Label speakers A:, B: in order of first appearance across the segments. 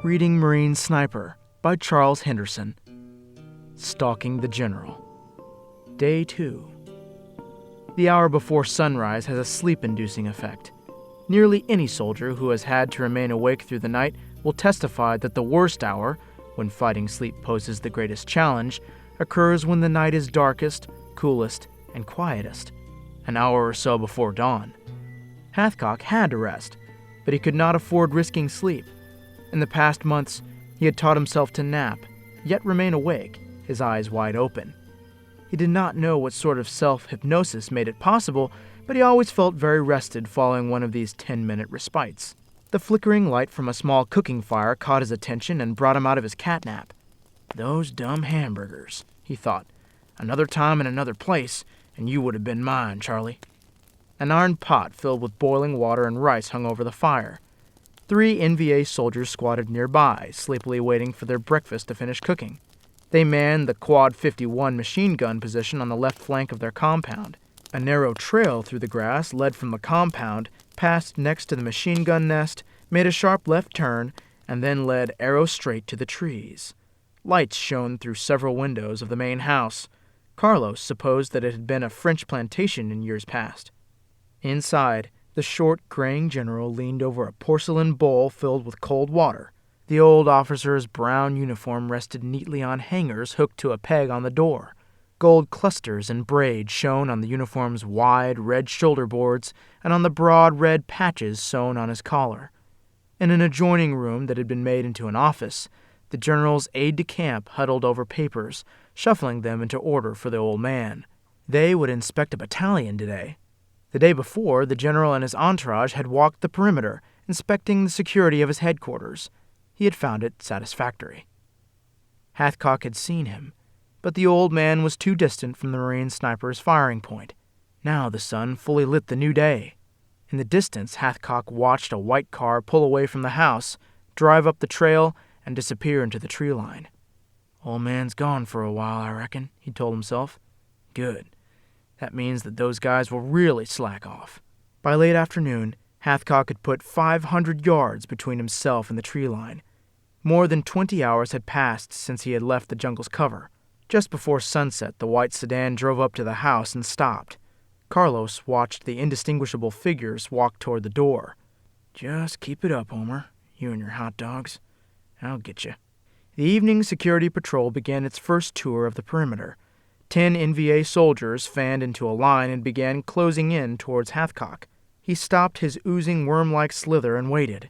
A: Reading Marine Sniper by Charles Henderson. Stalking the General. Day 2. The hour before sunrise has a sleep-inducing effect. Nearly any soldier who has had to remain awake through the night will testify that the worst hour, when fighting sleep poses the greatest challenge, occurs when the night is darkest, coolest, and quietest, an hour or so before dawn. Hathcock had to rest, but he could not afford risking sleep. In the past months, he had taught himself to nap, yet remain awake, his eyes wide open. He did not know what sort of self-hypnosis made it possible, but he always felt very rested following one of these 10-minute respites. The flickering light from a small cooking fire caught his attention and brought him out of his catnap. "Those dumb hamburgers," he thought. "Another time in another place, and you would have been mine, Charlie." An iron pot filled with boiling water and rice hung over the fire. 3 NVA soldiers squatted nearby, sleepily waiting for their breakfast to finish cooking. They manned the Quad 51 machine gun position on the left flank of their compound. A narrow trail through the grass led from the compound, passed next to the machine gun nest, made a sharp left turn, and then led arrow straight to the trees. Lights shone through several windows of the main house. Carlos supposed that it had been a French plantation in years past. Inside, the short, graying general leaned over a porcelain bowl filled with cold water. The old officer's brown uniform rested neatly on hangers hooked to a peg on the door. Gold clusters and braids shone on the uniform's wide, red shoulder boards and on the broad red patches sewn on his collar. In an adjoining room that had been made into an office, the general's aide-de-camp huddled over papers, shuffling them into order for the old man. They would inspect a battalion today. The day before, the general and his entourage had walked the perimeter, inspecting the security of his headquarters. He had found it satisfactory. Hathcock had seen him, but the old man was too distant from the Marine sniper's firing point. Now the sun fully lit the new day. In the distance, Hathcock watched a white car pull away from the house, drive up the trail, and disappear into the tree line. "Old man's gone for a while, I reckon," he told himself. "Good. That means that those guys will really slack off." By late afternoon, Hathcock had put 500 yards between himself and the tree line. More than 20 hours had passed since he had left the jungle's cover. Just before sunset, the white sedan drove up to the house and stopped. Carlos watched the indistinguishable figures walk toward the door. "Just keep it up, Homer, you and your hot dogs. I'll get you." The evening security patrol began its first tour of the perimeter. 10 NVA soldiers fanned into a line and began closing in towards Hathcock. He stopped his oozing worm-like slither and waited.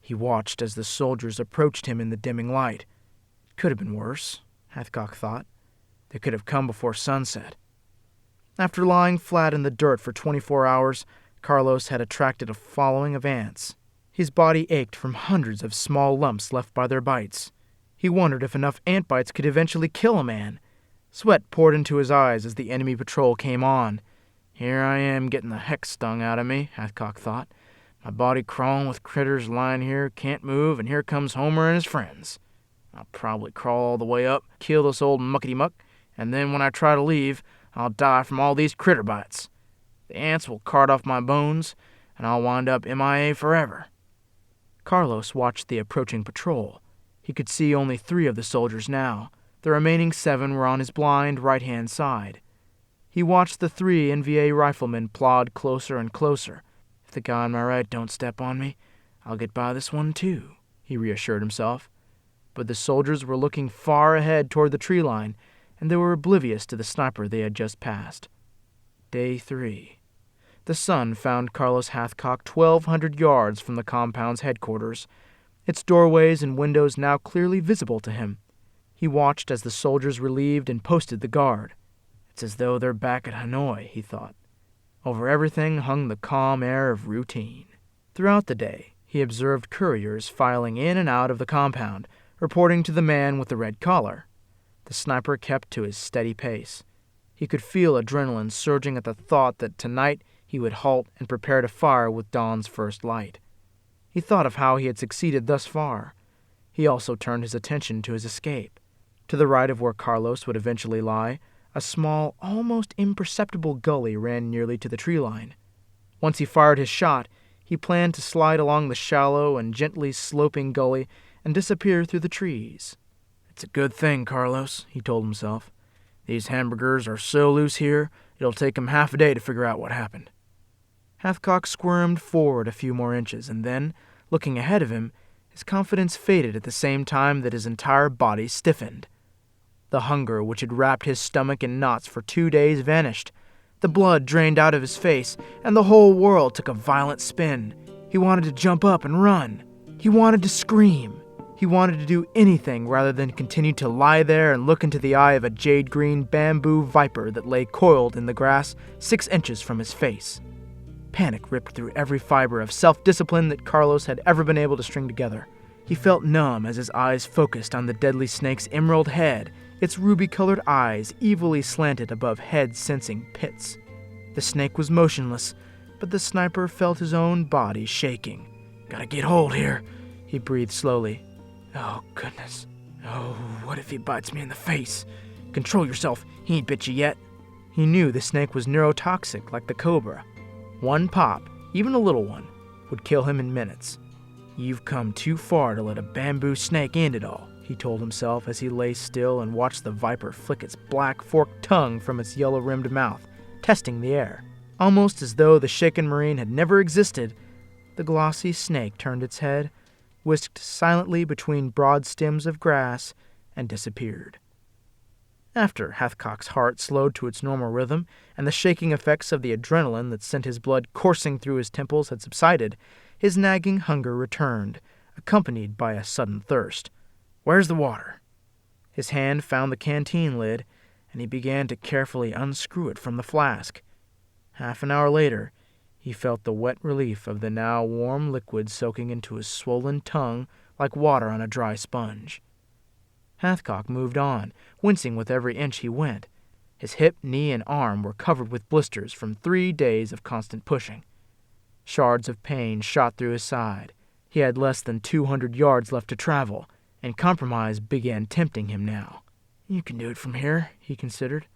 A: He watched as the soldiers approached him in the dimming light. It could have been worse, Hathcock thought. They could have come before sunset. After lying flat in the dirt for 24 hours, Carlos had attracted a following of ants. His body ached from hundreds of small lumps left by their bites. He wondered if enough ant bites could eventually kill a man. Sweat poured into his eyes as the enemy patrol came on. "Here I am getting the heck stung out of me," Hathcock thought. "My body crawling with critters lying here, can't move, and here comes Homer and his friends. I'll probably crawl all the way up, kill this old muckety-muck, and then when I try to leave, I'll die from all these critter bites. The ants will cart off my bones, and I'll wind up MIA forever." Carlos watched the approaching patrol. He could see only 3 of the soldiers now. The remaining 7 were on his blind right-hand side. He watched the 3 NVA riflemen plod closer and closer. "If the guy on my right don't step on me, I'll get by this one too," he reassured himself. But the soldiers were looking far ahead toward the tree line, and they were oblivious to the sniper they had just passed. Day 3. The sun found Carlos Hathcock 1,200 yards from the compound's headquarters, its doorways and windows now clearly visible to him. He watched as the soldiers relieved and posted the guard. "It's as though they're back at Hanoi," he thought. Over everything hung the calm air of routine. Throughout the day, he observed couriers filing in and out of the compound, reporting to the man with the red collar. The sniper kept to his steady pace. He could feel adrenaline surging at the thought that tonight he would halt and prepare to fire with dawn's first light. He thought of how he had succeeded thus far. He also turned his attention to his escape. To the right of where Carlos would eventually lie, a small, almost imperceptible gully ran nearly to the tree line. Once he fired his shot, he planned to slide along the shallow and gently sloping gully and disappear through the trees. "It's a good thing, Carlos," he told himself. "These hamburgers are so loose here, it'll take him half a day to figure out what happened." Hathcock squirmed forward a few more inches, and then, looking ahead of him, his confidence faded at the same time that his entire body stiffened. The hunger which had wrapped his stomach in knots for 2 days vanished. The blood drained out of his face, and the whole world took a violent spin. He wanted to jump up and run. He wanted to scream. He wanted to do anything rather than continue to lie there and look into the eye of a jade-green bamboo viper that lay coiled in the grass 6 inches from his face. Panic ripped through every fiber of self-discipline that Carlos had ever been able to string together. He felt numb as his eyes focused on the deadly snake's emerald head, its ruby-colored eyes evilly slanted above head-sensing pits. The snake was motionless, but the sniper felt his own body shaking. "Gotta get hold here," he breathed slowly. "Oh, goodness. Oh, what if he bites me in the face? Control yourself, he ain't bit you yet." He knew the snake was neurotoxic like the cobra. One pop, even a little one, would kill him in minutes. "You've come too far to let a bamboo snake end it all," he told himself as he lay still and watched the viper flick its black forked tongue from its yellow-rimmed mouth, testing the air. Almost as though the shaken Marine had never existed, the glossy snake turned its head, whisked silently between broad stems of grass, and disappeared. After Hathcock's heart slowed to its normal rhythm and the shaking effects of the adrenaline that sent his blood coursing through his temples had subsided, his nagging hunger returned, accompanied by a sudden thirst. "Where's the water?" His hand found the canteen lid, and he began to carefully unscrew it from the flask. Half an hour later, he felt the wet relief of the now warm liquid soaking into his swollen tongue like water on a dry sponge. Hathcock moved on, wincing with every inch he went. His hip, knee, and arm were covered with blisters from 3 days of constant pushing. Shards of pain shot through his side. He had less than 200 yards left to travel, and compromise began tempting him now. "You can do it from here," he considered.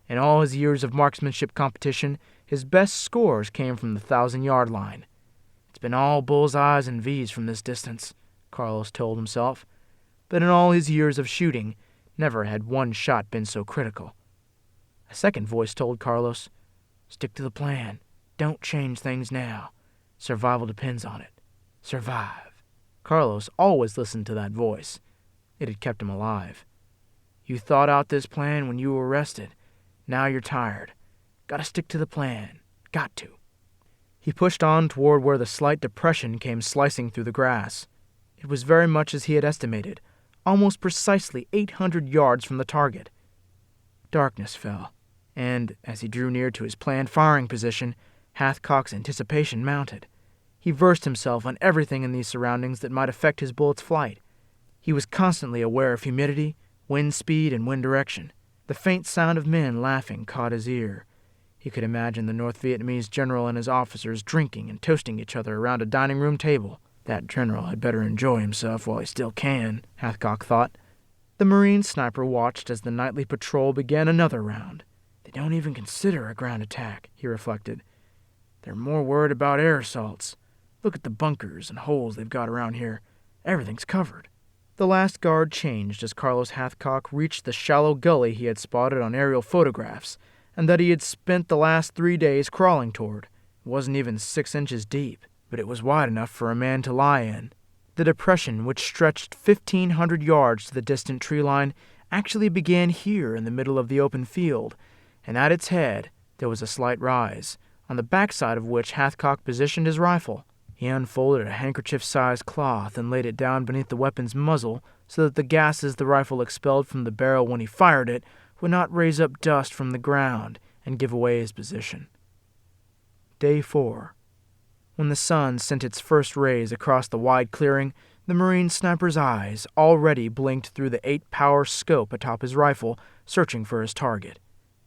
A: In all his years of marksmanship competition, his best scores came from the 1,000-yard line. "It's been all bull's eyes and V's from this distance," Carlos told himself. But in all his years of shooting, never had one shot been so critical. A second voice told Carlos, "Stick to the plan. Don't change things now. Survival depends on it. Survive." Carlos always listened to that voice. It had kept him alive. "You thought out this plan when you were arrested. Now you're tired. Gotta stick to the plan. Got to." He pushed on toward where the slight depression came slicing through the grass. It was very much as he had estimated, almost precisely 800 yards from the target. Darkness fell, and as he drew near to his planned firing position, Hathcock's anticipation mounted. He versed himself on everything in these surroundings that might affect his bullet's flight. He was constantly aware of humidity, wind speed, and wind direction. The faint sound of men laughing caught his ear. He could imagine the North Vietnamese general and his officers drinking and toasting each other around a dining room table. That general had better enjoy himself while he still can, Hathcock thought. The Marine sniper watched as the nightly patrol began another round. They don't even consider a ground attack, he reflected. They're more worried about air assaults. Look at the bunkers and holes they've got around here. Everything's covered. The last guard changed as Carlos Hathcock reached the shallow gully he had spotted on aerial photographs, and that he had spent the last 3 days crawling toward. It wasn't even 6 inches deep, but it was wide enough for a man to lie in. The depression, which stretched 1,500 yards to the distant tree line, actually began here in the middle of the open field, and at its head there was a slight rise, on the backside of which Hathcock positioned his rifle. He unfolded a handkerchief-sized cloth and laid it down beneath the weapon's muzzle so that the gases the rifle expelled from the barrel when he fired it would not raise up dust from the ground and give away his position. Day 4. When the sun sent its first rays across the wide clearing, the Marine sniper's eyes already blinked through the 8-power scope atop his rifle, searching for his target.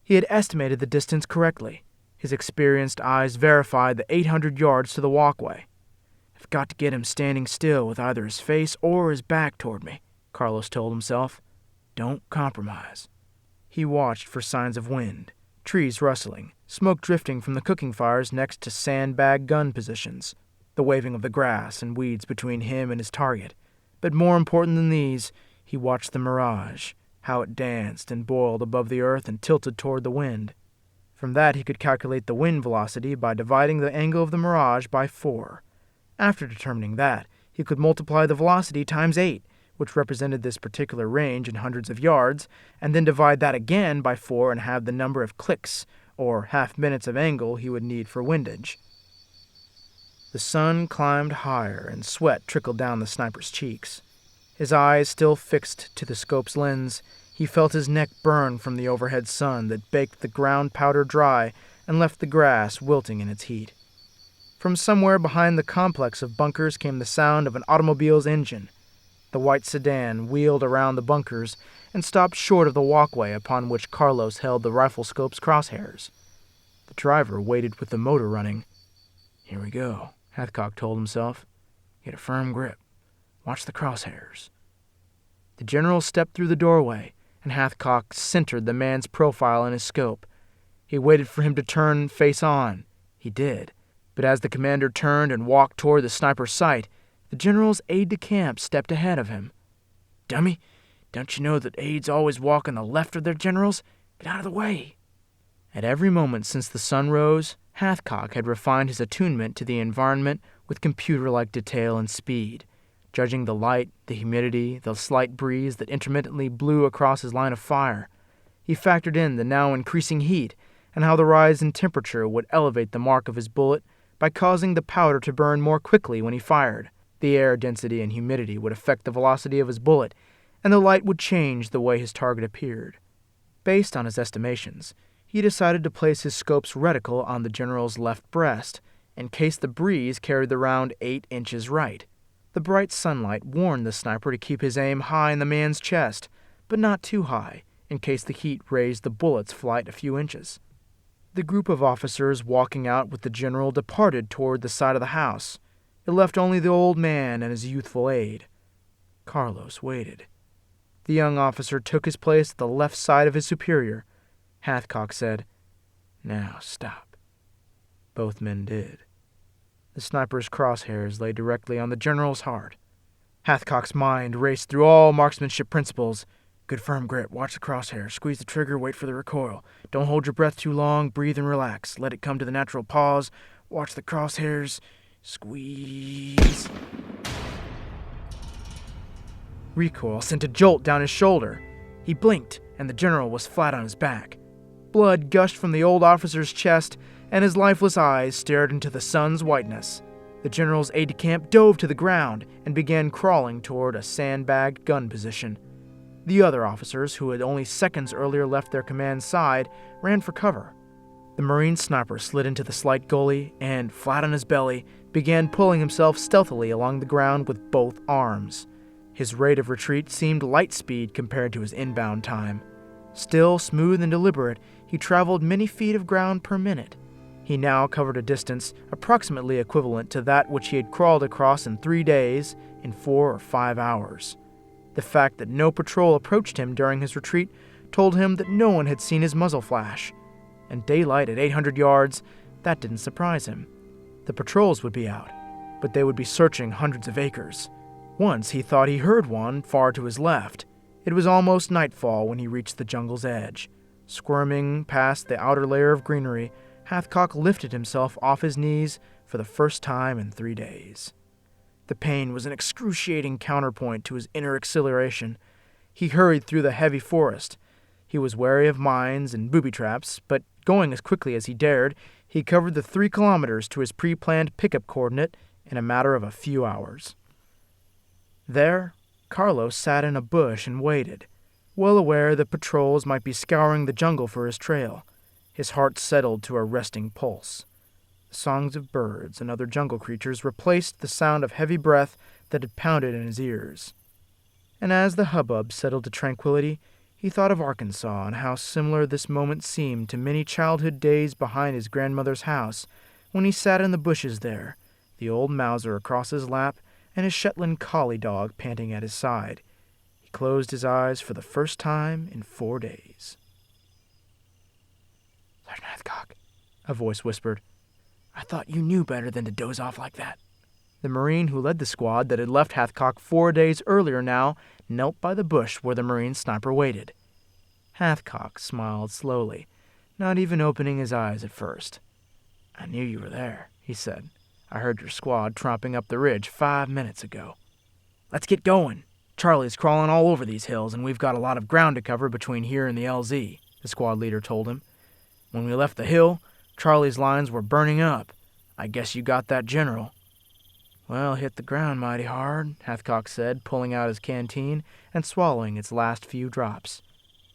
A: He had estimated the distance correctly. His experienced eyes verified the 800 yards to the walkway. "I've got to get him standing still with either his face or his back toward me," Carlos told himself. "Don't compromise." He watched for signs of wind, trees rustling, smoke drifting from the cooking fires next to sandbag gun positions, the waving of the grass and weeds between him and his target. But more important than these, he watched the mirage, how it danced and boiled above the earth and tilted toward the wind. From that he could calculate the wind velocity by dividing the angle of the mirage by 4. After determining that, he could multiply the velocity times 8, which represented this particular range in hundreds of yards, and then divide that again by 4 and have the number of clicks, or half-minutes of angle he would need for windage. The sun climbed higher, and sweat trickled down the sniper's cheeks. His eyes still fixed to the scope's lens, he felt his neck burn from the overhead sun that baked the ground powder dry and left the grass wilting in its heat. From somewhere behind the complex of bunkers came the sound of an automobile's engine. The white sedan wheeled around the bunkers and stopped short of the walkway upon which Carlos held the rifle scope's crosshairs. The driver waited with the motor running. "Here we go," Hathcock told himself. "Get a firm grip. Watch the crosshairs." The general stepped through the doorway, and Hathcock centered the man's profile in his scope. He waited for him to turn face on. He did. But as the commander turned and walked toward the sniper's sight, the general's aide-de-camp stepped ahead of him. "Dummy, don't you know that aides always walk on the left of their generals? Get out of the way." At every moment since the sun rose, Hathcock had refined his attunement to the environment with computer-like detail and speed, judging the light, the humidity, the slight breeze that intermittently blew across his line of fire. He factored in the now increasing heat and how the rise in temperature would elevate the mark of his bullet by causing the powder to burn more quickly when he fired. The air density and humidity would affect the velocity of his bullet, and the light would change the way his target appeared. Based on his estimations, he decided to place his scope's reticle on the general's left breast, in case the breeze carried the round 8 inches right. The bright sunlight warned the sniper to keep his aim high in the man's chest, but not too high, in case the heat raised the bullet's flight a few inches. The group of officers walking out with the general departed toward the side of the house. It left only the old man and his youthful aide. Carlos waited. The young officer took his place at the left side of his superior. Hathcock said, "Now stop." Both men did. The sniper's crosshairs lay directly on the general's heart. Hathcock's mind raced through all marksmanship principles. Good firm grip, watch the crosshairs, squeeze the trigger, wait for the recoil. Don't hold your breath too long, breathe and relax. Let it come to the natural pause. Watch the crosshairs, squeeze. Recoil sent a jolt down his shoulder. He blinked, and the general was flat on his back. Blood gushed from the old officer's chest, and his lifeless eyes stared into the sun's whiteness. The general's aide-de-camp dove to the ground and began crawling toward a sandbagged gun position. The other officers, who had only seconds earlier left their command's side, ran for cover. The Marine sniper slid into the slight gully and, flat on his belly, began pulling himself stealthily along the ground with both arms. His rate of retreat seemed light speed compared to his inbound time. Still smooth and deliberate, he traveled many feet of ground per minute. He now covered a distance approximately equivalent to that which he had crawled across in 3 days, in 4 or 5 hours. The fact that no patrol approached him during his retreat told him that no one had seen his muzzle flash. And daylight at 800 yards, that didn't surprise him. The patrols would be out, but they would be searching hundreds of acres. Once he thought he heard one far to his left. It was almost nightfall when he reached the jungle's edge. Squirming past the outer layer of greenery, Hathcock lifted himself off his knees for the first time in 3 days. The pain was an excruciating counterpoint to his inner exhilaration. He hurried through the heavy forest. He was wary of mines and booby traps, but going as quickly as he dared, he covered the 3 kilometers to his pre-planned pickup coordinate in a matter of a few hours. There, Carlos sat in a bush and waited, well aware that patrols might be scouring the jungle for his trail. His heart settled to a resting pulse. The songs of birds and other jungle creatures replaced the sound of heavy breath that had pounded in his ears. And as the hubbub settled to tranquility, he thought of Arkansas and how similar this moment seemed to many childhood days behind his grandmother's house, when he sat in the bushes there, the old Mauser across his lap and his Shetland collie dog panting at his side. He closed his eyes for the first time in 4 days. "Sergeant Hathcock," a voice whispered, "I thought you knew better than to doze off like that." The Marine who led the squad that had left Hathcock 4 days earlier now knelt by the bush where the Marine sniper waited. Hathcock smiled slowly, not even opening his eyes at first. "I knew you were there," he said. "I heard your squad tromping up the ridge 5 minutes ago." "Let's get going. Charlie's crawling all over these hills, and we've got a lot of ground to cover between here and the LZ," the squad leader told him. "When we left the hill, Charlie's lines were burning up. I guess you got that, General." "Well, hit the ground mighty hard," Hathcock said, pulling out his canteen and swallowing its last few drops.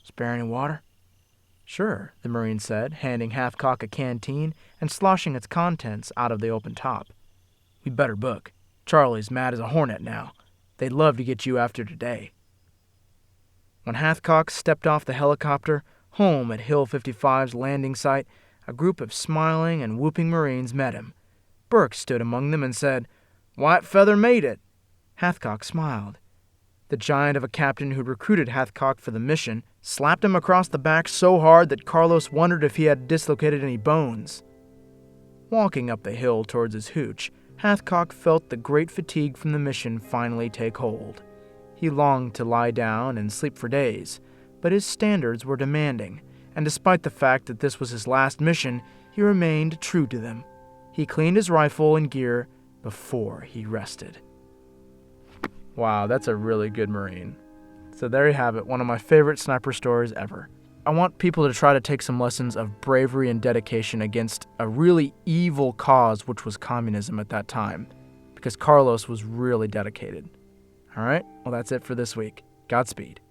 A: "Spare any water?" "Sure," the Marine said, handing Hathcock a canteen and sloshing its contents out of the open top. "We better book. Charlie's mad as a hornet now. They'd love to get you after today." When Hathcock stepped off the helicopter, home at Hill 55's landing site, a group of smiling and whooping Marines met him. Burke stood among them and said, "White Feather made it." Hathcock smiled. The giant of a captain who'd recruited Hathcock for the mission slapped him across the back so hard that Carlos wondered if he had dislocated any bones. Walking up the hill towards his hooch, Hathcock felt the great fatigue from the mission finally take hold. He longed to lie down and sleep for days, but his standards were demanding, and despite the fact that this was his last mission, he remained true to them. He cleaned his rifle and gear before he rested. Wow, that's a really good Marine. So there you have it, one of my favorite sniper stories ever. I want people to try to take some lessons of bravery and dedication against a really evil cause, which was communism at that time, because Carlos was really dedicated. All right, well, that's it for this week. Godspeed.